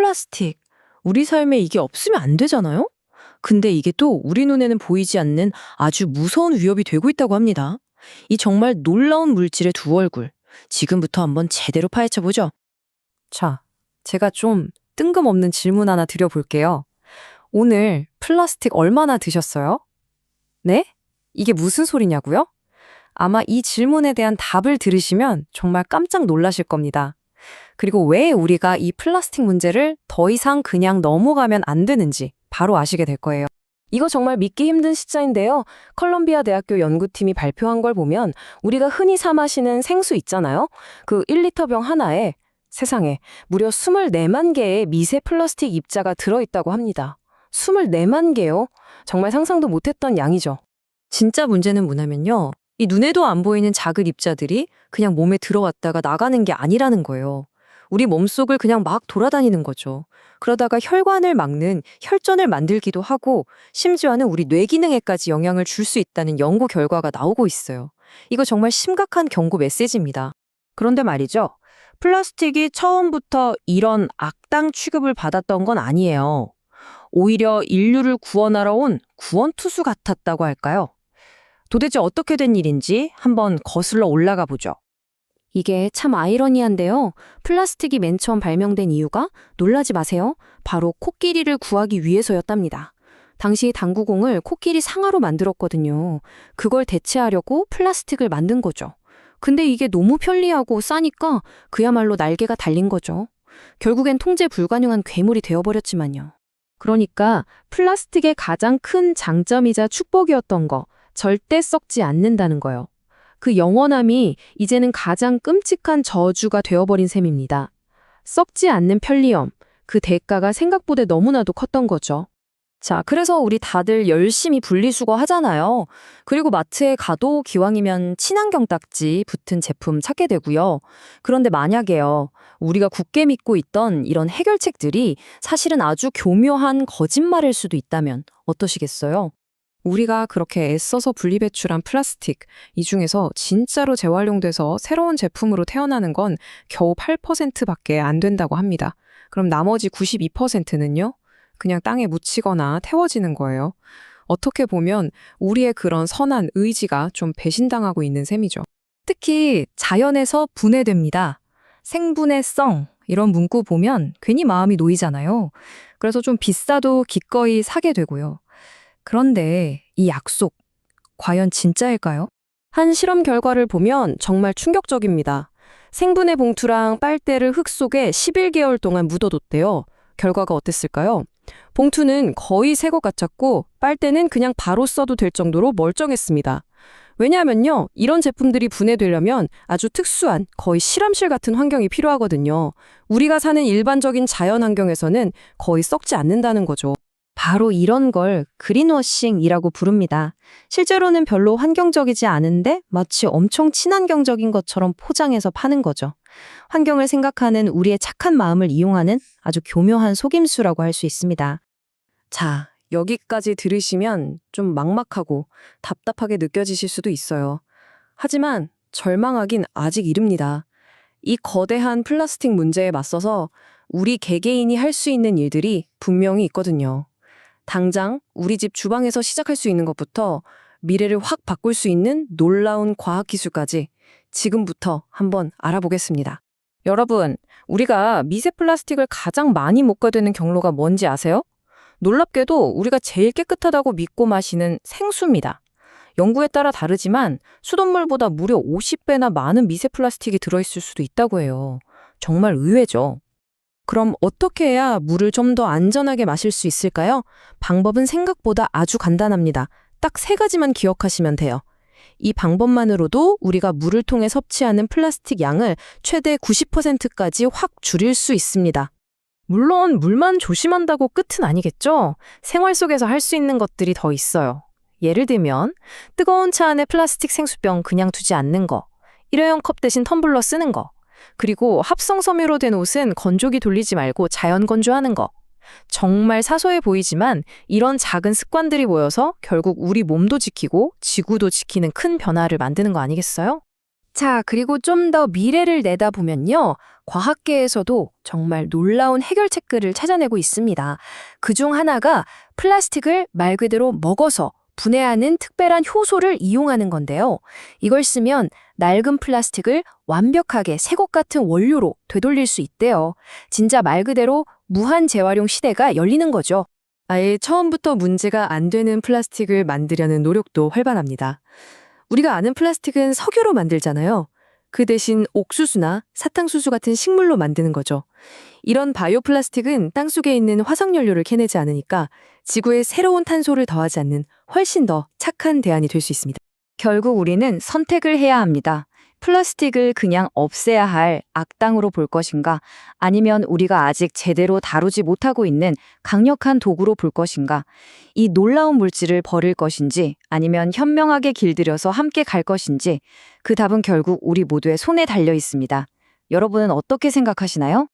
플라스틱. 우리 삶에 이게 없으면 안 되잖아요? 근데 이게 또 우리 눈에는 보이지 않는 아주 무서운 위협이 되고 있다고 합니다. 이 정말 놀라운 물질의 두 얼굴. 지금부터 한번 제대로 파헤쳐보죠. 자, 제가 좀 뜬금없는 질문 하나 드려볼게요. 오늘 플라스틱 얼마나 드셨어요? 네? 이게 무슨 소리냐고요? 아마 이 질문에 대한 답을 들으시면 정말 깜짝 놀라실 겁니다. 그리고 왜 우리가 이 플라스틱 문제를 더 이상 그냥 넘어가면 안 되는지 바로 아시게 될 거예요. 이거 정말 믿기 힘든 숫자인데요. 컬럼비아 대학교 연구팀이 발표한 걸 보면 우리가 흔히 사 마시는 생수 있잖아요. 그 1리터 병 하나에 세상에 무려 24만 개의 미세 플라스틱 입자가 들어있다고 합니다. 24만 개요? 정말 상상도 못했던 양이죠. 진짜 문제는 뭐냐면요. 이 눈에도 안 보이는 작은 입자들이 그냥 몸에 들어왔다가 나가는 게 아니라는 거예요. 우리 몸속을 그냥 막 돌아다니는 거죠. 그러다가 혈관을 막는 혈전을 만들기도 하고 심지어는 우리 뇌 기능에까지 영향을 줄 수 있다는 연구 결과가 나오고 있어요. 이거 정말 심각한 경고 메시지입니다. 그런데 말이죠. 플라스틱이 처음부터 이런 악당 취급을 받았던 건 아니에요. 오히려 인류를 구원하러 온 구원투수 같았다고 할까요? 도대체 어떻게 된 일인지 한번 거슬러 올라가 보죠. 이게 참 아이러니한데요. 플라스틱이 맨 처음 발명된 이유가 놀라지 마세요. 바로 코끼리를 구하기 위해서였답니다. 당시 당구공을 코끼리 상아로 만들었거든요. 그걸 대체하려고 플라스틱을 만든 거죠. 근데 이게 너무 편리하고 싸니까 그야말로 날개가 달린 거죠. 결국엔 통제 불가능한 괴물이 되어버렸지만요. 그러니까 플라스틱의 가장 큰 장점이자 축복이었던 거, 절대 썩지 않는다는 거요. 그 영원함이 이제는 가장 끔찍한 저주가 되어버린 셈입니다. 썩지 않는 편리함, 그 대가가 생각보다 너무나도 컸던 거죠. 자, 그래서 우리 다들 열심히 분리수거 하잖아요. 그리고 마트에 가도 기왕이면 친환경 딱지 붙은 제품 찾게 되고요. 그런데 만약에요, 우리가 굳게 믿고 있던 이런 해결책들이 사실은 아주 교묘한 거짓말일 수도 있다면 어떠시겠어요? 우리가 그렇게 애써서 분리배출한 플라스틱, 이 중에서 진짜로 재활용돼서 새로운 제품으로 태어나는 건 겨우 8%밖에 안 된다고 합니다. 그럼 나머지 92%는요? 그냥 땅에 묻히거나 태워지는 거예요. 어떻게 보면 우리의 그런 선한 의지가 좀 배신당하고 있는 셈이죠. 특히 자연에서 분해됩니다. 생분해성 이런 문구 보면 괜히 마음이 놓이잖아요. 그래서 좀 비싸도 기꺼이 사게 되고요. 그런데 이 약속, 과연 진짜일까요? 한 실험 결과를 보면 정말 충격적입니다. 생분해 봉투랑 빨대를 흙 속에 11개월 동안 묻어뒀대요. 결과가 어땠을까요? 봉투는 거의 새 것 같았고 빨대는 그냥 바로 써도 될 정도로 멀쩡했습니다. 왜냐하면요, 이런 제품들이 분해되려면 아주 특수한 거의 실험실 같은 환경이 필요하거든요. 우리가 사는 일반적인 자연 환경에서는 거의 썩지 않는다는 거죠. 바로 이런 걸 그린워싱이라고 부릅니다. 실제로는 별로 환경적이지 않은데 마치 엄청 친환경적인 것처럼 포장해서 파는 거죠. 환경을 생각하는 우리의 착한 마음을 이용하는 아주 교묘한 속임수라고 할 수 있습니다. 자, 여기까지 들으시면 좀 막막하고 답답하게 느껴지실 수도 있어요. 하지만 절망하긴 아직 이릅니다. 이 거대한 플라스틱 문제에 맞서서 우리 개개인이 할 수 있는 일들이 분명히 있거든요. 당장 우리 집 주방에서 시작할 수 있는 것부터 미래를 확 바꿀 수 있는 놀라운 과학기술까지 지금부터 한번 알아보겠습니다. 여러분, 우리가 미세 플라스틱을 가장 많이 먹게 되는 경로가 뭔지 아세요? 놀랍게도 우리가 제일 깨끗하다고 믿고 마시는 생수입니다. 연구에 따라 다르지만 수돗물보다 무려 50배나 많은 미세 플라스틱이 들어있을 수도 있다고 해요. 정말 의외죠. 그럼 어떻게 해야 물을 좀 더 안전하게 마실 수 있을까요? 방법은 생각보다 아주 간단합니다. 딱 3가지만 기억하시면 돼요. 이 방법만으로도 우리가 물을 통해 섭취하는 플라스틱 양을 최대 90%까지 확 줄일 수 있습니다. 물론 물만 조심한다고 끝은 아니겠죠? 생활 속에서 할 수 있는 것들이 더 있어요. 예를 들면 뜨거운 차 안에 플라스틱 생수병 그냥 두지 않는 거, 일회용 컵 대신 텀블러 쓰는 거, 그리고 합성 섬유로 된 옷은 건조기 돌리지 말고 자연 건조하는 거. 정말 사소해 보이지만 이런 작은 습관들이 모여서 결국 우리 몸도 지키고 지구도 지키는 큰 변화를 만드는 거 아니겠어요? 자, 그리고 좀 더 미래를 내다보면요. 과학계에서도 정말 놀라운 해결책들을 찾아내고 있습니다. 그중 하나가 플라스틱을 말 그대로 먹어서 분해하는 특별한 효소를 이용하는 건데요. 이걸 쓰면 낡은 플라스틱을 완벽하게 새 것 같은 원료로 되돌릴 수 있대요. 진짜 말 그대로 무한 재활용 시대가 열리는 거죠. 아예 처음부터 문제가 안 되는 플라스틱을 만들려는 노력도 활발합니다. 우리가 아는 플라스틱은 석유로 만들잖아요. 그 대신 옥수수나 사탕수수 같은 식물로 만드는 거죠. 이런 바이오 플라스틱은 땅속에 있는 화석연료를 캐내지 않으니까 지구에 새로운 탄소를 더하지 않는 훨씬 더 착한 대안이 될 수 있습니다. 결국 우리는 선택을 해야 합니다. 플라스틱을 그냥 없애야 할 악당으로 볼 것인가, 아니면 우리가 아직 제대로 다루지 못하고 있는 강력한 도구로 볼 것인가, 이 놀라운 물질을 버릴 것인지, 아니면 현명하게 길들여서 함께 갈 것인지, 그 답은 결국 우리 모두의 손에 달려 있습니다. 여러분은 어떻게 생각하시나요?